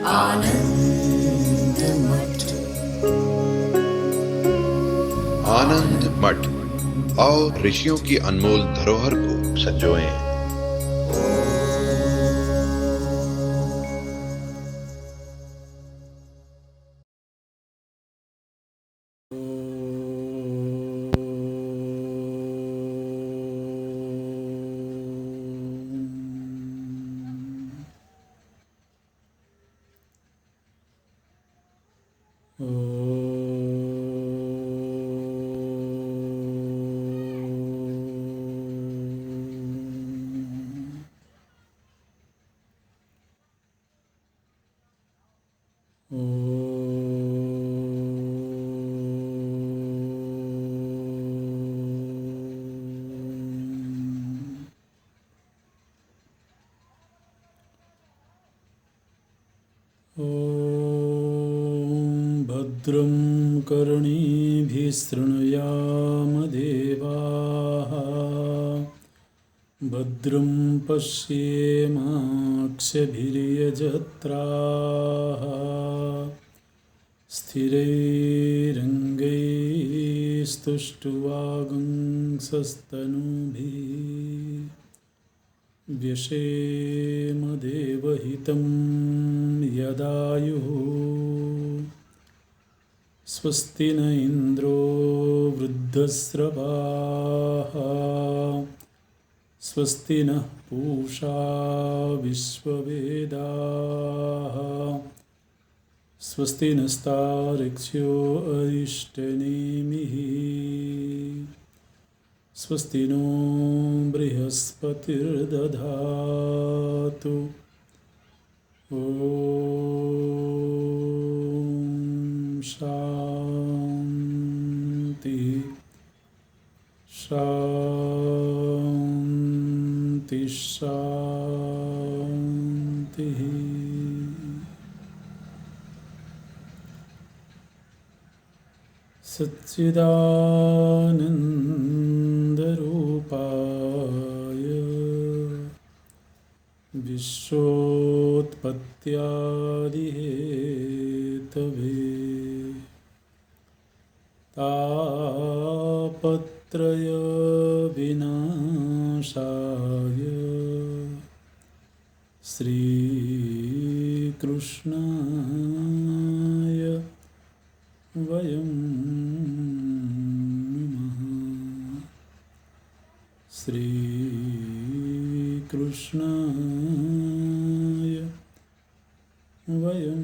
आनंद मठ। आनंद मठ और ऋषियों की अनमोल धरोहर को संजोएं। भद्रं कर्णेभिः शृणुयाम देवाः, भद्रं पश्येमाक्षभिर्यजत्राः, स्थिरैरङ्गैस्तुष्ट्वागुंसस्तनूभिः व्यशेम देवहितं यदायुः। स्वस्ति न इन्द्रो वृद्धस्रवाः, स्वस्ति नः पूषा विश्ववेदाः, स्वस्ति नस्तार्क्ष्यो अरिष्टनेमिः, स्वस्ति नो बृहस्पतिर्दधातु। ॐ शान्ति शान्ति शान्तिः। सच्चिदानन्दरूपाय विश्वोत्पत्त्यादिहेतवे तापत्रयविनाशाय श्रीकृष्णाय वयं नमः। श्रीकृष्णाय वयं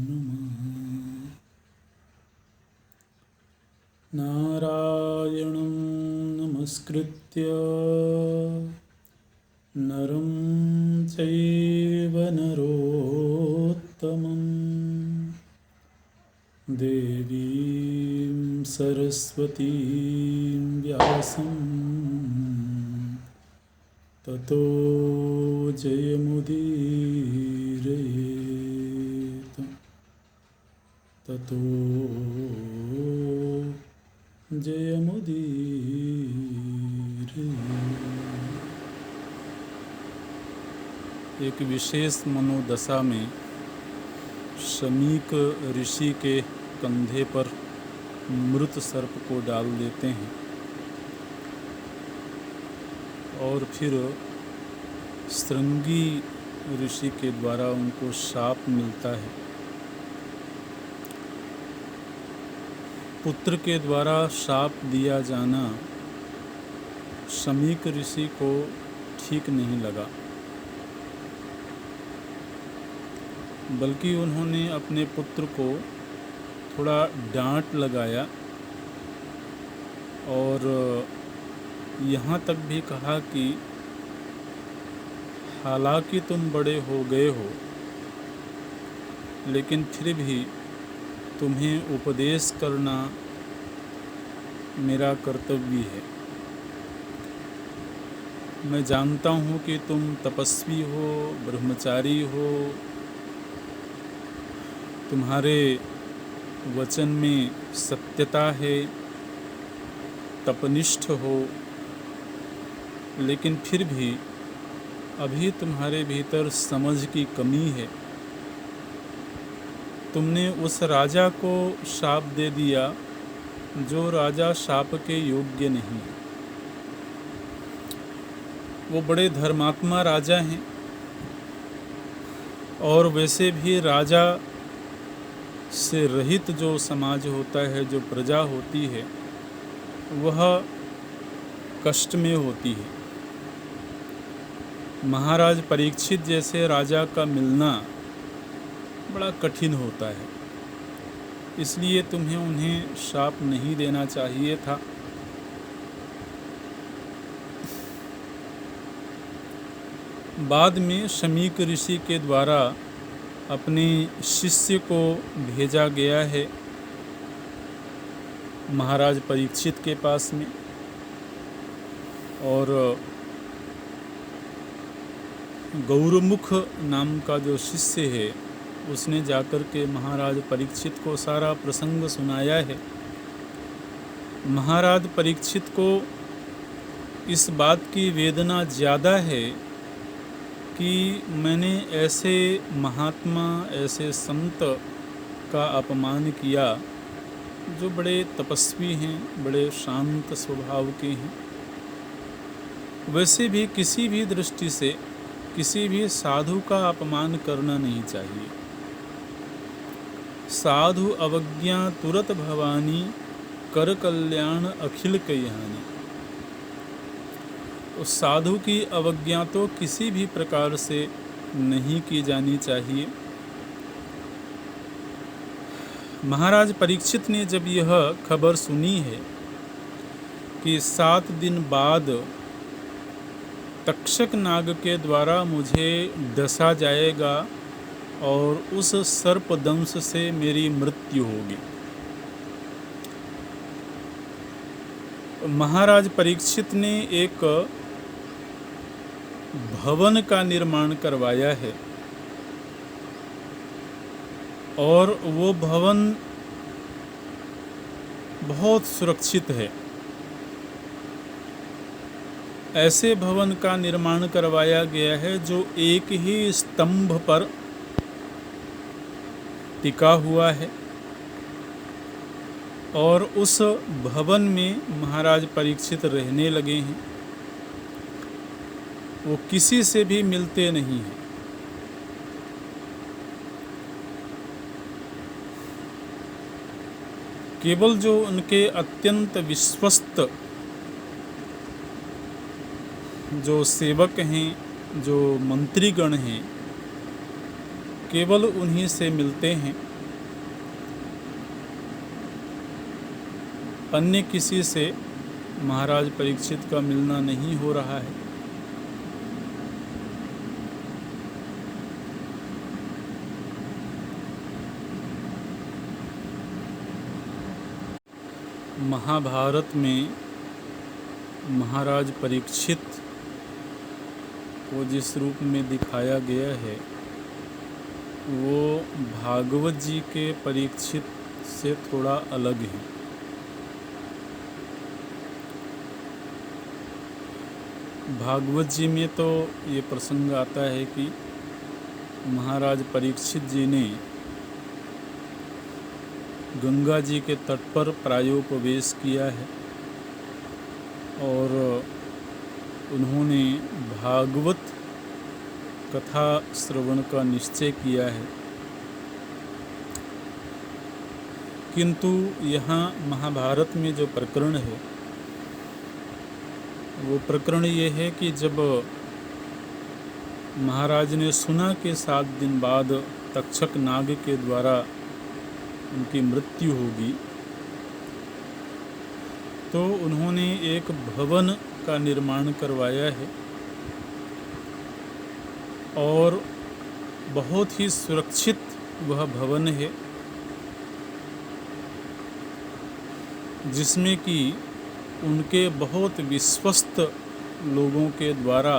नमः। नारायणं नमस्कृत्य नरं चैव नरोत्तमं, देवीं सरस्वतीं व्यासं ततो जयमुदीरयेत्, ततो जयमुदीरयेत्। एक विशेष मनोदशा में शमीक ऋषि के कंधे पर मृत सर्प को डाल देते हैं और फिर श्रृंगी ऋषि के द्वारा उनको शाप मिलता है। पुत्र के द्वारा शाप दिया जाना शमीक ऋषि को ठीक नहीं लगा, बल्कि उन्होंने अपने पुत्र को थोड़ा डांट लगाया और यहाँ तक भी कहा कि हालांकि तुम बड़े हो गए हो, लेकिन फिर भी तुम्हें उपदेश करना मेरा कर्तव्य है। मैं जानता हूँ कि तुम तपस्वी हो, ब्रह्मचारी हो, तुम्हारे वचन में सत्यता है, तपनिष्ठ हो, लेकिन फिर भी अभी तुम्हारे भीतर समझ की कमी है। तुमने उस राजा को शाप दे दिया जो राजा शाप के योग्य नहीं है। वो बड़े धर्मात्मा राजा हैं, और वैसे भी राजा से रहित जो समाज होता है, जो प्रजा होती है, वह कष्ट में होती है। महाराज परीक्षित जैसे राजा का मिलना बड़ा कठिन होता है, इसलिए तुम्हें उन्हें शाप नहीं देना चाहिए था। बाद में शमीक ऋषि के द्वारा अपने शिष्य को भेजा गया है महाराज परीक्षित के पास में, और गौरमुख नाम का जो शिष्य है उसने जाकर के महाराज परीक्षित को सारा प्रसंग सुनाया है। महाराज परीक्षित को इस बात की वेदना ज़्यादा है कि मैंने ऐसे महात्मा, ऐसे संत का अपमान किया जो बड़े तपस्वी हैं, बड़े शांत स्वभाव के हैं। वैसे भी किसी भी दृष्टि से किसी भी साधु का अपमान करना नहीं चाहिए। साधु अवज्ञा तुरत भवानी, कर कल्याण अखिल कयानी। उस साधु की अवज्ञा तो किसी भी प्रकार से नहीं की जानी चाहिए। महाराज परीक्षित ने जब यह खबर सुनी है कि 7 दिन बाद तक्षक नाग के द्वारा मुझे डसा जाएगा और उस सर्प दंश से मेरी मृत्यु होगी, महाराज परीक्षित ने एक भवन का निर्माण करवाया है, और वो भवन बहुत सुरक्षित है। ऐसे भवन का निर्माण करवाया गया है जो एक ही स्तंभ पर टिका हुआ है, और उस भवन में महाराज परीक्षित रहने लगे हैं। वो किसी से भी मिलते नहीं हैं। केवल जो उनके अत्यंत विश्वस्त जो सेवक हैं, जो मंत्रीगण हैं, केवल उन्हीं से मिलते हैं। अन्य किसी से महाराज परीक्षित का मिलना नहीं हो रहा है। महाभारत में महाराज परीक्षित को जिस रूप में दिखाया गया है वो भागवत जी के परीक्षित से थोड़ा अलग है। भागवत जी में तो ये प्रसंग आता है कि महाराज परीक्षित जी ने गंगा जी के तट पर प्रायोपवेश किया है और उन्होंने भागवत कथा श्रवण का निश्चय किया है। किंतु यहाँ महाभारत में जो प्रकरण है वो प्रकरण ये है कि जब महाराज ने सुना कि 7 दिन बाद तक्षक नाग के द्वारा उनकी मृत्यु होगी, तो उन्होंने एक भवन का निर्माण करवाया है और बहुत ही सुरक्षित वह भवन है, जिसमें कि उनके बहुत विश्वस्त लोगों के द्वारा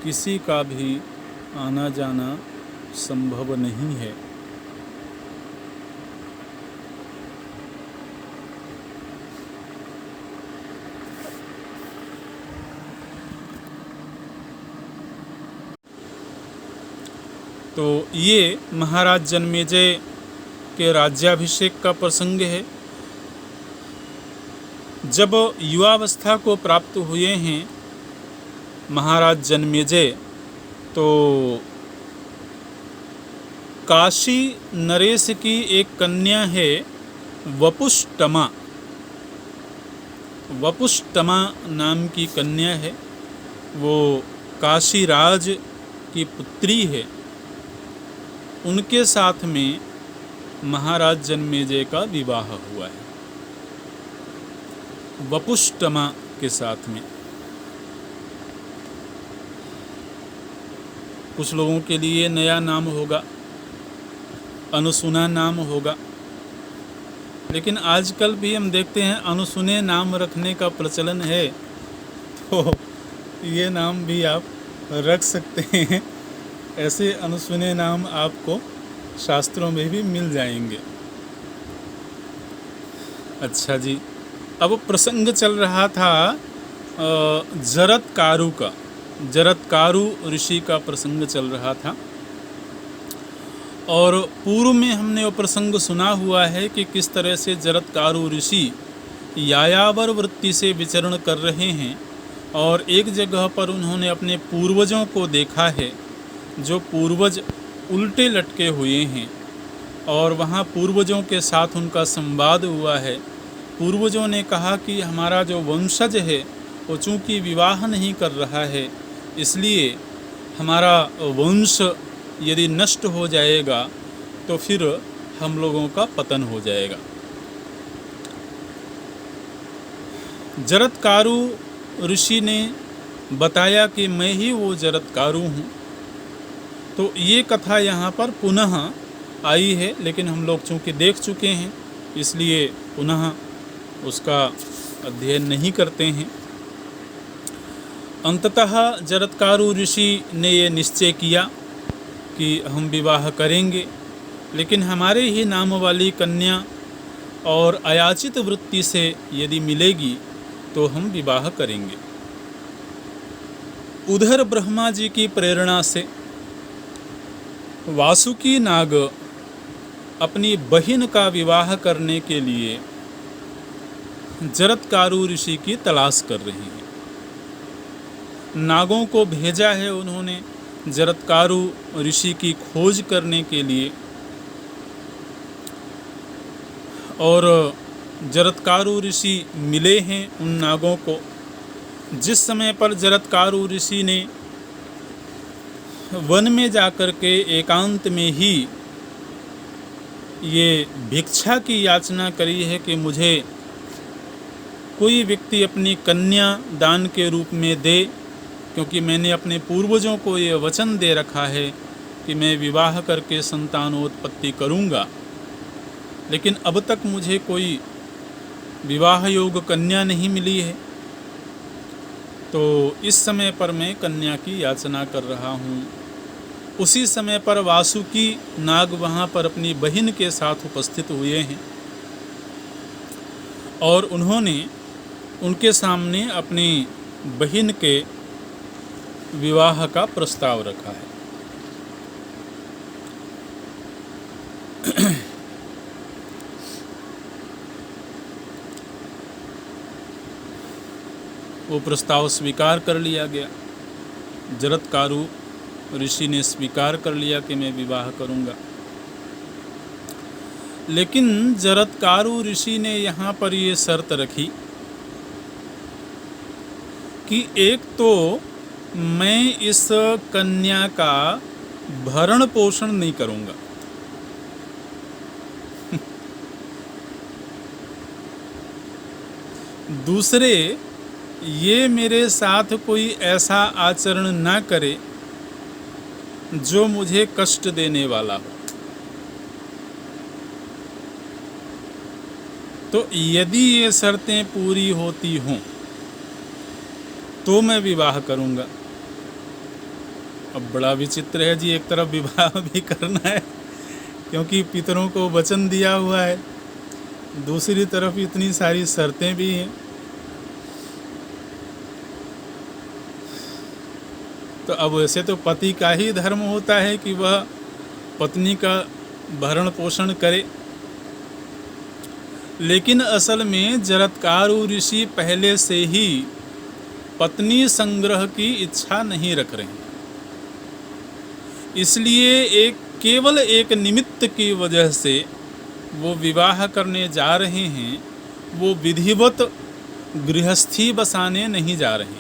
किसी का भी आना जाना संभव नहीं है। तो ये महाराज जन्मेजय के राज्याभिषेक का प्रसंग है। जब युवावस्था को प्राप्त हुए हैं महाराज जन्मेजय, तो काशी नरेश की एक कन्या है वपुष्टमा। वपुष्टमा नाम की कन्या है, वो काशी राज की पुत्री है। उनके साथ में महाराज जन्मेजय का विवाह हुआ है, वपुष्टमा के साथ में। कुछ लोगों के लिए नया नाम होगा, अनुसुना नाम होगा, लेकिन आजकल भी हम देखते हैं अनुसुने नाम रखने का प्रचलन है, तो ये नाम भी आप रख सकते हैं। ऐसे अनुसुने नाम आपको शास्त्रों में भी मिल जाएंगे। अच्छा जी, अब प्रसंग चल रहा था जरत्कारु का। जरत्कारु ऋषि का प्रसंग चल रहा था, और पूर्व में हमने वो प्रसंग सुना हुआ है कि किस तरह से जरत्कारु ऋषि यायावर वृत्ति से विचरण कर रहे हैं, और एक जगह पर उन्होंने अपने पूर्वजों को देखा है, जो पूर्वज उल्टे लटके हुए हैं, और वहाँ पूर्वजों के साथ उनका संवाद हुआ है। पूर्वजों ने कहा कि हमारा जो वंशज है वो चूँकि विवाह नहीं कर रहा है, इसलिए हमारा वंश यदि नष्ट हो जाएगा तो फिर हम लोगों का पतन हो जाएगा। जरत्कारु ऋषि ने बताया कि मैं ही वो जरत्कारु हूँ। तो ये कथा यहाँ पर पुनः आई है, लेकिन हम लोग चूँकि देख चुके हैं इसलिए पुनः उसका अध्ययन नहीं करते हैं। अंततः जरत्कारु ऋषि ने ये निश्चय किया कि हम विवाह करेंगे, लेकिन हमारे ही नाम वाली कन्या और अयाचित वृत्ति से यदि मिलेगी तो हम विवाह करेंगे। उधर ब्रह्मा जी की प्रेरणा से वासुकी नाग अपनी बहन का विवाह करने के लिए जरत्कारु ऋषि की तलाश कर रही है। नागों को भेजा है उन्होंने जरत्कारु ऋषि की खोज करने के लिए, और जरत्कारु ऋषि मिले हैं उन नागों को। जिस समय पर जरत्कारु ऋषि ने वन में जाकर के एकांत में ही ये भिक्षा की याचना करी है कि मुझे कोई व्यक्ति अपनी कन्या दान के रूप में दे, क्योंकि मैंने अपने पूर्वजों को ये वचन दे रखा है कि मैं विवाह करके संतानोत्पत्ति करूँगा, लेकिन अब तक मुझे कोई विवाह योग कन्या नहीं मिली है। तो इस समय पर मैं कन्या की याचना कर रहा हूँ। उसी समय पर वासुकी नाग वहाँ पर अपनी बहन के साथ उपस्थित हुए हैं, और उन्होंने उनके सामने अपनी बहन के विवाह का प्रस्ताव रखा है। वो प्रस्ताव स्वीकार कर लिया गया। जरत्कारु ऋषि ने स्वीकार कर लिया कि मैं विवाह करूंगा। लेकिन जरत्कारु ऋषि ने यहाँ पर ये शर्त रखी कि एक तो मैं इस कन्या का भरण पोषण नहीं करूंगा। दूसरे, ये मेरे साथ कोई ऐसा आचरण ना करे जो मुझे कष्ट देने वाला हो। तो यदि ये शर्तें पूरी होती हों तो मैं विवाह करूंगा। अब बड़ा विचित्र है जी, एक तरफ विवाह भी करना है क्योंकि पितरों को वचन दिया हुआ है, दूसरी तरफ इतनी सारी शर्तें भी हैं। तो अब वैसे तो पति का ही धर्म होता है कि वह पत्नी का भरण पोषण करे। लेकिन असल में जरत्कारु ऋषि पहले से ही पत्नी संग्रह की इच्छा नहीं रख रहे, इसलिए केवल एक निमित्त की वजह से वो विवाह करने जा रहे हैं, वो विधिवत गृहस्थी बसाने नहीं जा रहे।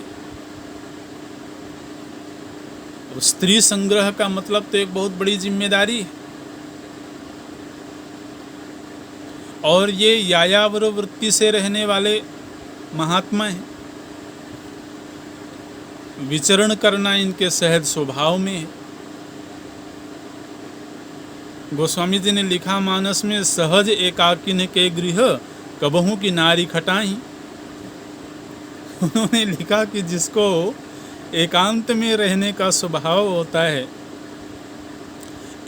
स्त्री संग्रह का मतलब तो एक बहुत बड़ी जिम्मेदारी है, और ये यायावर वृत्ति से रहने वाले महात्मा हैं। विचरण करना इनके सहज स्वभाव में है। गोस्वामी जी ने लिखा मानस में, सहज एकाकिन के गृह कबहू की नारी खटाई। उन्होंने लिखा कि जिसको एकांत में रहने का स्वभाव होता है,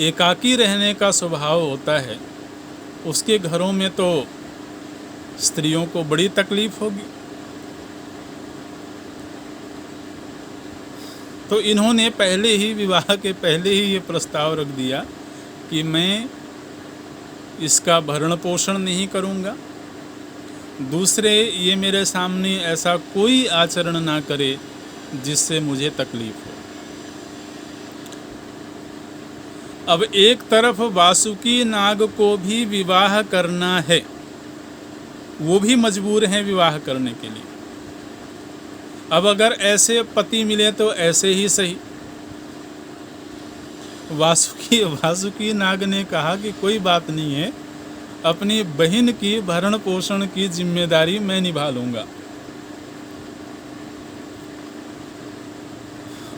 एकाकी रहने का स्वभाव होता है, उसके घरों में तो स्त्रियों को बड़ी तकलीफ होगी। तो इन्होंने पहले ही, विवाह के पहले ही ये प्रस्ताव रख दिया कि मैं इसका भरण पोषण नहीं करूँगा। दूसरे, ये मेरे सामने ऐसा कोई आचरण ना करे जिससे मुझे तकलीफ हो। अब एक तरफ वासुकी नाग को भी विवाह करना है, वो भी मजबूर हैं विवाह करने के लिए। अब अगर ऐसे पति मिले तो ऐसे ही सही। वासुकी नाग ने कहा कि कोई बात नहीं है, अपनी बहन की भरण पोषण की जिम्मेदारी मैं निभा लूँगा।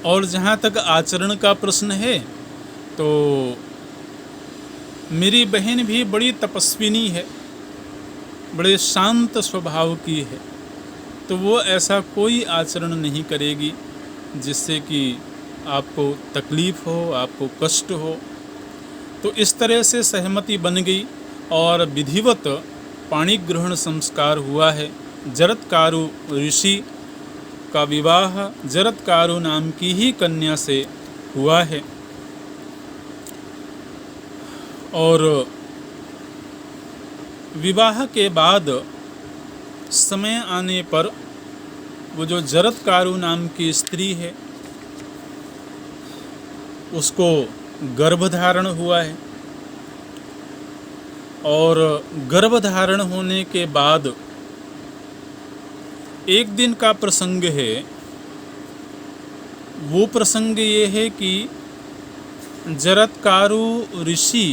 और जहाँ तक आचरण का प्रश्न है, तो मेरी बहन भी बड़ी तपस्विनी है, बड़े शांत स्वभाव की है, तो वो ऐसा कोई आचरण नहीं करेगी जिससे कि आपको तकलीफ हो, आपको कष्ट हो। तो इस तरह से सहमति बन गई और विधिवत पाणी ग्रहण संस्कार हुआ है। जरत्कारु ऋषि का विवाह जरत्कारु नाम की ही कन्या से हुआ है। और विवाह के बाद समय आने पर वो जो जरत्कारु नाम की स्त्री है, उसको गर्भधारण हुआ है। और गर्भधारण होने के बाद एक दिन का प्रसंग है। वो प्रसंग ये है कि जरत्कारु ऋषि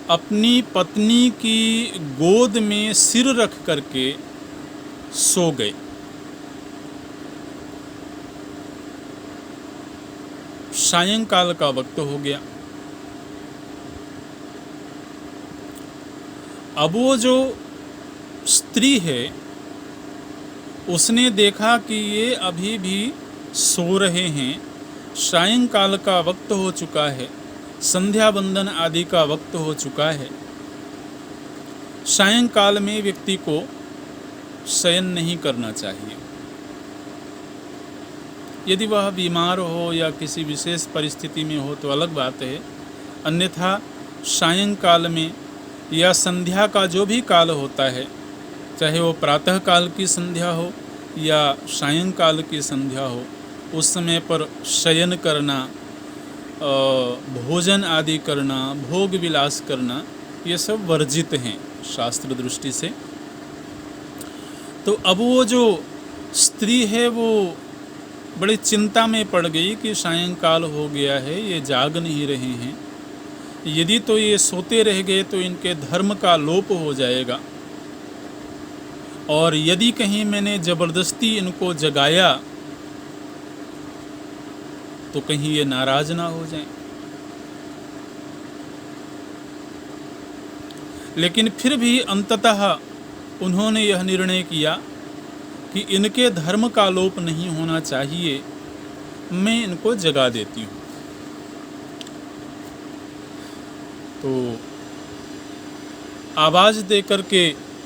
अपनी पत्नी की गोद में सिर रख करके सो गए। सायंकाल का वक्त हो गया। अब वो जो स्त्री है, उसने देखा कि ये अभी भी सो रहे हैं, सायंकाल का वक्त हो चुका है, संध्या बंदन आदि का वक्त हो चुका है। सायंकाल में व्यक्ति को शयन नहीं करना चाहिए। यदि वह बीमार हो या किसी विशेष परिस्थिति में हो तो अलग बात है, अन्यथा सायंकाल में या संध्या का जो भी काल होता है, चाहे वो प्रातः काल की संध्या हो या सायंकाल की संध्या हो, उस समय पर शयन करना, भोजन आदि करना, भोग विलास करना, ये सब वर्जित हैं शास्त्र दृष्टि से। तो अब वो जो स्त्री है वो बड़ी चिंता में पड़ गई कि सायंकाल हो गया है, ये जाग नहीं रहे हैं, यदि तो ये सोते रह गए तो इनके धर्म का लोप हो जाएगा, और यदि कहीं मैंने ज़बरदस्ती इनको जगाया तो कहीं ये नाराज ना हो जाएं। लेकिन फिर भी अंततः उन्होंने यह निर्णय किया कि इनके धर्म का लोप नहीं होना चाहिए, मैं इनको जगा देती हूँ। तो आवाज़ दे करके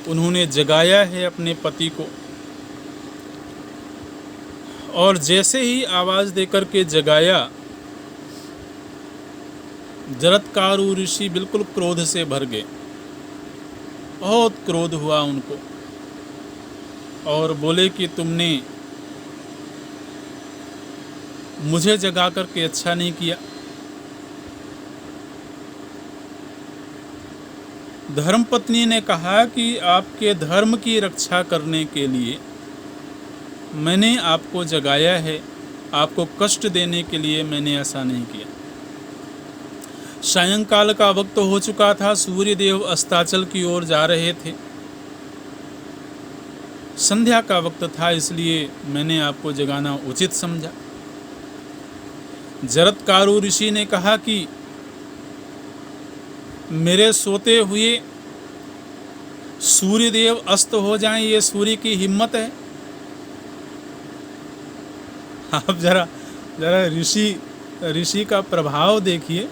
उन्होंने जगाया है अपने पति को, और जैसे ही आवाज़ दे करके जगाया जरत्कारु ऋषि बिल्कुल क्रोध से भर गए, बहुत क्रोध हुआ उनको और बोले कि तुमने मुझे जगा करके अच्छा नहीं किया। धर्मपत्नी ने कहा कि आपके धर्म की रक्षा करने के लिए मैंने आपको जगाया है, आपको कष्ट देने के लिए मैंने ऐसा नहीं किया। सायंकाल का वक्त हो चुका था, सूर्य देव अस्ताचल की ओर जा रहे थे, संध्या का वक्त था, इसलिए मैंने आपको जगाना उचित समझा। जरत्कारु ऋषि ने कहा कि मेरे सोते हुए सूर्य देव अस्त हो जाएं, ये सूर्य की हिम्मत है। आप जरा ऋषि का प्रभाव देखिए।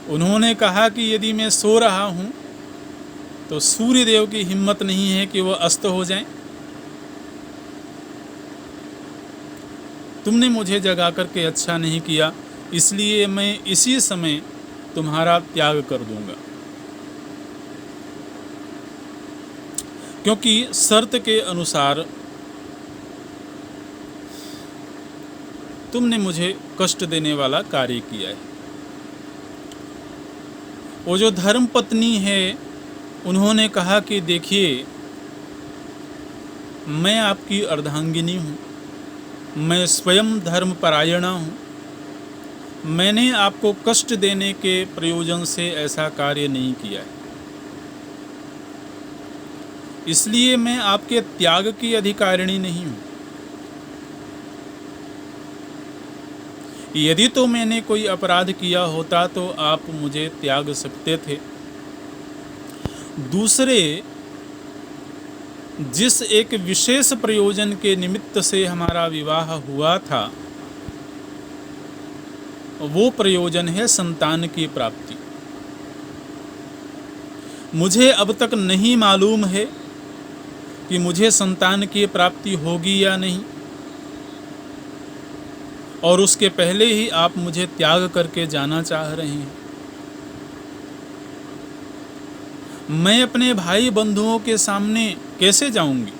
उन्होंने कहा कि यदि मैं सो रहा हूं तो सूर्य देव की हिम्मत नहीं है कि वह अस्त हो जाएं। तुमने मुझे जगा करके अच्छा नहीं किया, इसलिए मैं इसी समय तुम्हारा त्याग कर दूंगा, क्योंकि शर्त के अनुसार तुमने मुझे कष्ट देने वाला कार्य किया है। वो जो धर्म पत्नी है, उन्होंने कहा कि देखिए, मैं आपकी अर्धांगिनी हूँ, मैं स्वयं धर्मपरायणा हूँ, मैंने आपको कष्ट देने के प्रयोजन से ऐसा कार्य नहीं किया है, इसलिए मैं आपके त्याग की अधिकारिणी नहीं हूँ। यदि तो मैंने कोई अपराध किया होता तो आप मुझे त्याग सकते थे। दूसरे, जिस एक विशेष प्रयोजन के निमित्त से हमारा विवाह हुआ था, वो प्रयोजन है संतान की प्राप्ति। मुझे अब तक नहीं मालूम है कि मुझे संतान की प्राप्ति होगी या नहीं, और उसके पहले ही आप मुझे त्याग करके जाना चाह रहे हैं। मैं अपने भाई बंधुओं के सामने कैसे जाऊंगी,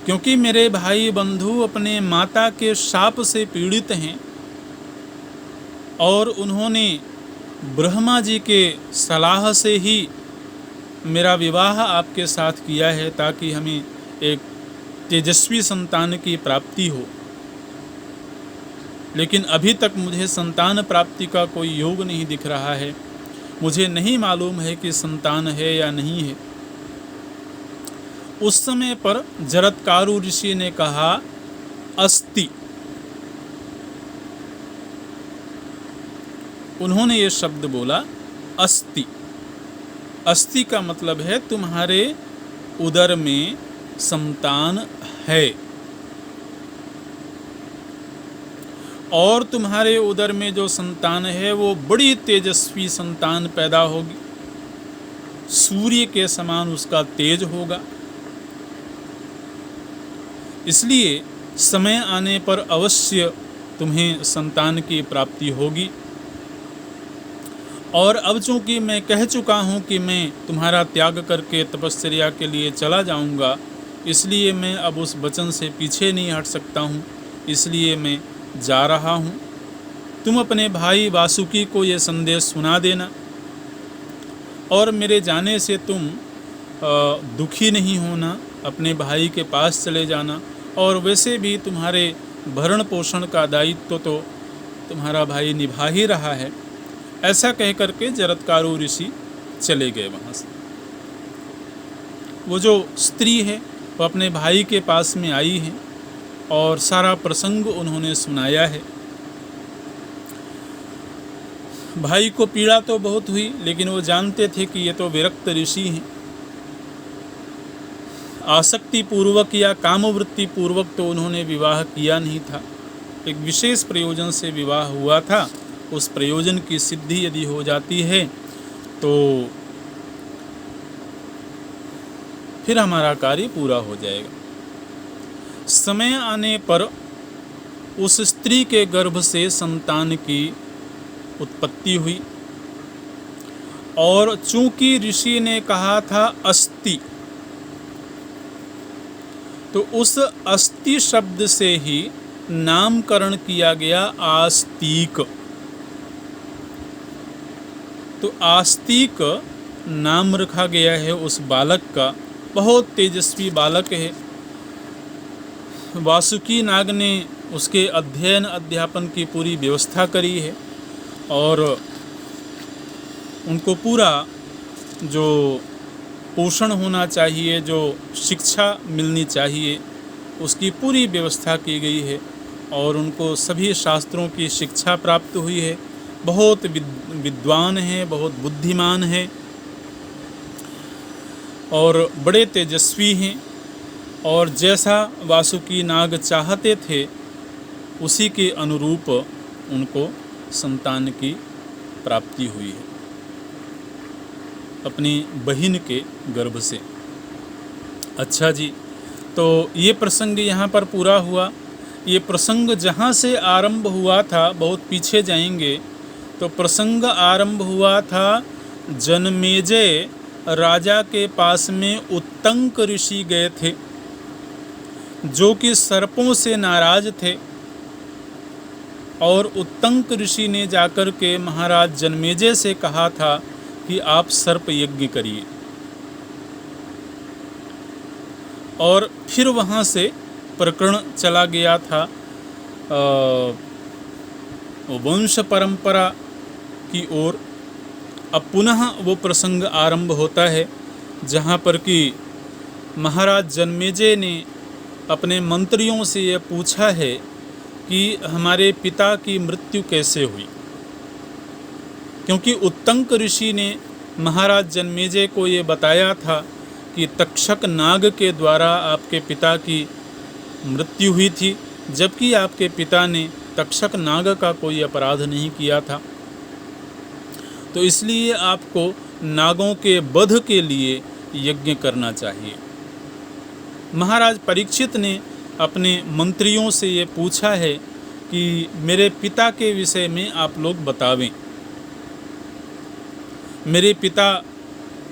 क्योंकि मेरे भाई बंधु अपने माता के शाप से पीड़ित हैं और उन्होंने ब्रह्मा जी के सलाह से ही मेरा विवाह आपके साथ किया है, ताकि हमें एक तेजस्वी संतान की प्राप्ति हो। लेकिन अभी तक मुझे संतान प्राप्ति का कोई योग नहीं दिख रहा है। मुझे नहीं मालूम है कि संतान है या नहीं है। उस समय पर जरत्कारु ऋषि ने कहा, अस्ति। उन्होंने ये शब्द बोला, अस्ति। अस्ति का मतलब है तुम्हारे उदर में संतान है, और तुम्हारे उदर में जो संतान है वो बड़ी तेजस्वी संतान पैदा होगी, सूर्य के समान उसका तेज होगा। इसलिए समय आने पर अवश्य तुम्हें संतान की प्राप्ति होगी। और अब चूंकि मैं कह चुका हूँ कि मैं तुम्हारा त्याग करके तपस्या के लिए चला जाऊँगा, इसलिए मैं अब उस वचन से पीछे नहीं हट सकता हूँ, इसलिए मैं जा रहा हूँ। तुम अपने भाई वासुकी को ये संदेश सुना देना, और मेरे जाने से तुम दुखी नहीं होना, अपने भाई के पास चले जाना, और वैसे भी तुम्हारे भरण पोषण का दायित्व तो तुम्हारा भाई निभा ही रहा है। ऐसा कह करके जरत्कारु ऋषि चले गए वहाँ से। वो जो स्त्री है वो अपने भाई के पास में आई है और सारा प्रसंग उन्होंने सुनाया है। भाई को पीड़ा तो बहुत हुई, लेकिन वो जानते थे कि ये तो विरक्त ऋषि हैं। आसक्ति पूर्वक या कामवृत्ति पूर्वक तो उन्होंने विवाह किया नहीं था, एक विशेष प्रयोजन से विवाह हुआ था। उस प्रयोजन की सिद्धि यदि हो जाती है तो फिर हमारा कार्य पूरा हो जाएगा। समय आने पर उस स्त्री के गर्भ से संतान की उत्पत्ति हुई। और चूंकि ऋषि ने कहा था अस्ति, तो उस अस्ति शब्द से ही नामकरण किया गया आस्तिक। तो आस्तिक नाम रखा गया है उस बालक का। बहुत तेजस्वी बालक है। वासुकी नाग ने उसके अध्ययन अध्यापन की पूरी व्यवस्था करी है और उनको पूरा जो पोषण होना चाहिए, जो शिक्षा मिलनी चाहिए, उसकी पूरी व्यवस्था की गई है और उनको सभी शास्त्रों की शिक्षा प्राप्त हुई है। बहुत विद्वान हैं, बहुत बुद्धिमान हैं और बड़े तेजस्वी हैं। और जैसा वासुकी नाग चाहते थे उसी के अनुरूप उनको संतान की प्राप्ति हुई है अपनी बहन के गर्भ से। अच्छा जी, तो ये प्रसंग यहाँ पर पूरा हुआ। ये प्रसंग जहाँ से आरंभ हुआ था, बहुत पीछे जाएंगे तो प्रसंग आरंभ हुआ था जनमेजय राजा के पास में उत्तंक ऋषि गए थे, जो कि सर्पों से नाराज थे। और उत्तंक ऋषि ने जाकर के महाराज जनमेजय से कहा था कि आप सर्प यज्ञ करिए। और फिर वहाँ से प्रकरण चला गया था वंश परंपरा की ओर। अब पुनः वो प्रसंग आरंभ होता है जहाँ पर कि महाराज जनमेजय ने अपने मंत्रियों से यह पूछा है कि हमारे पिता की मृत्यु कैसे हुई। क्योंकि उत्तंक ऋषि ने महाराज जनमेजय को ये बताया था कि तक्षक नाग के द्वारा आपके पिता की मृत्यु हुई थी, जबकि आपके पिता ने तक्षक नाग का कोई अपराध नहीं किया था। तो इसलिए आपको नागों के वध के लिए यज्ञ करना चाहिए। महाराज परीक्षित ने अपने मंत्रियों से ये पूछा है कि मेरे पिता के विषय में आप लोग बतावें, मेरे पिता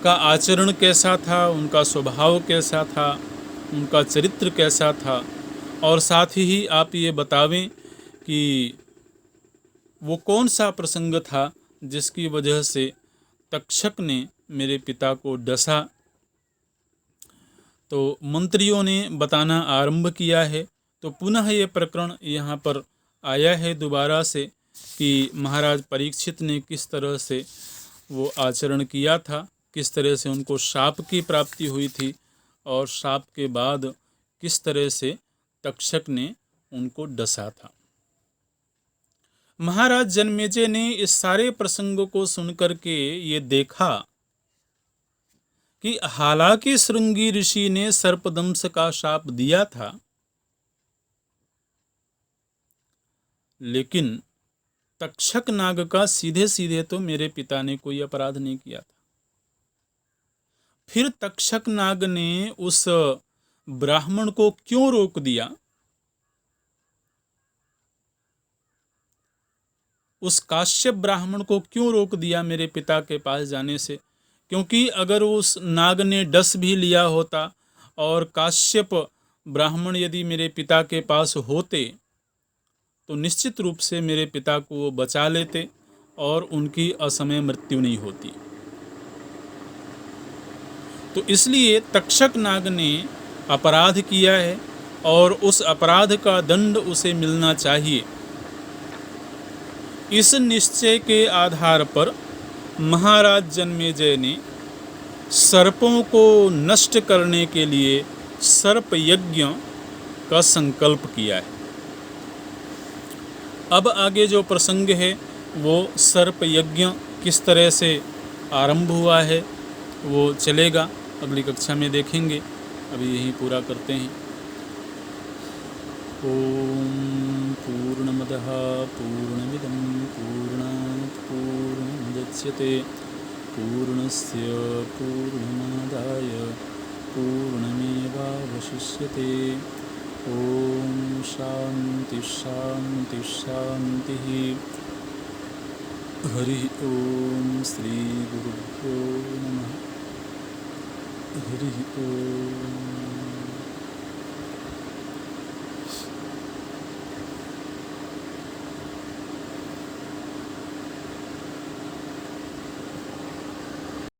का आचरण कैसा था, उनका स्वभाव कैसा था, उनका चरित्र कैसा था, और साथ ही आप ये बतावें कि वो कौन सा प्रसंग था जिसकी वजह से तक्षक ने मेरे पिता को डसा। तो मंत्रियों ने बताना आरंभ किया है। तो पुनः ये प्रकरण यहाँ पर आया है दोबारा से कि महाराज परीक्षित ने किस तरह से वो आचरण किया था, किस तरह से उनको शाप की प्राप्ति हुई थी और शाप के बाद किस तरह से तक्षक ने उनको डसा था। महाराज जनमेजय ने इस सारे प्रसंगों को सुनकर के ये देखा कि हालांकि श्रृंगी ऋषि ने सर्पदंश का शाप दिया था, लेकिन तक्षक नाग का सीधे सीधे तो मेरे पिता ने कोई अपराध नहीं किया था। फिर तक्षक नाग ने उस ब्राह्मण को क्यों रोक दिया, उस काश्यप ब्राह्मण को क्यों रोक दिया मेरे पिता के पास जाने से? क्योंकि अगर उस नाग ने डस भी लिया होता और काश्यप ब्राह्मण यदि मेरे पिता के पास होते तो निश्चित रूप से मेरे पिता को वो बचा लेते और उनकी असमय मृत्यु नहीं होती। तो इसलिए तक्षक नाग ने अपराध किया है और उस अपराध का दंड उसे मिलना चाहिए। इस निश्चय के आधार पर महाराज जनमेजय ने सर्पों को नष्ट करने के लिए सर्प यज्ञ का संकल्प किया है। अब आगे जो प्रसंग है वो सर्प यज्ञ किस तरह से आरंभ हुआ है वो चलेगा, अगली कक्षा में देखेंगे। अभी यही पूरा करते हैं। ओम पूर्णमदः पूर्णमिदं पूर्णात् पूर्णमुदच्यते पूर्णस्य पूर्णमादाय पूर्णमेवावशिष्यते। ओम शांति शांति शांति। हरि ओम श्री गुरुभ्यो नमः हरि ओम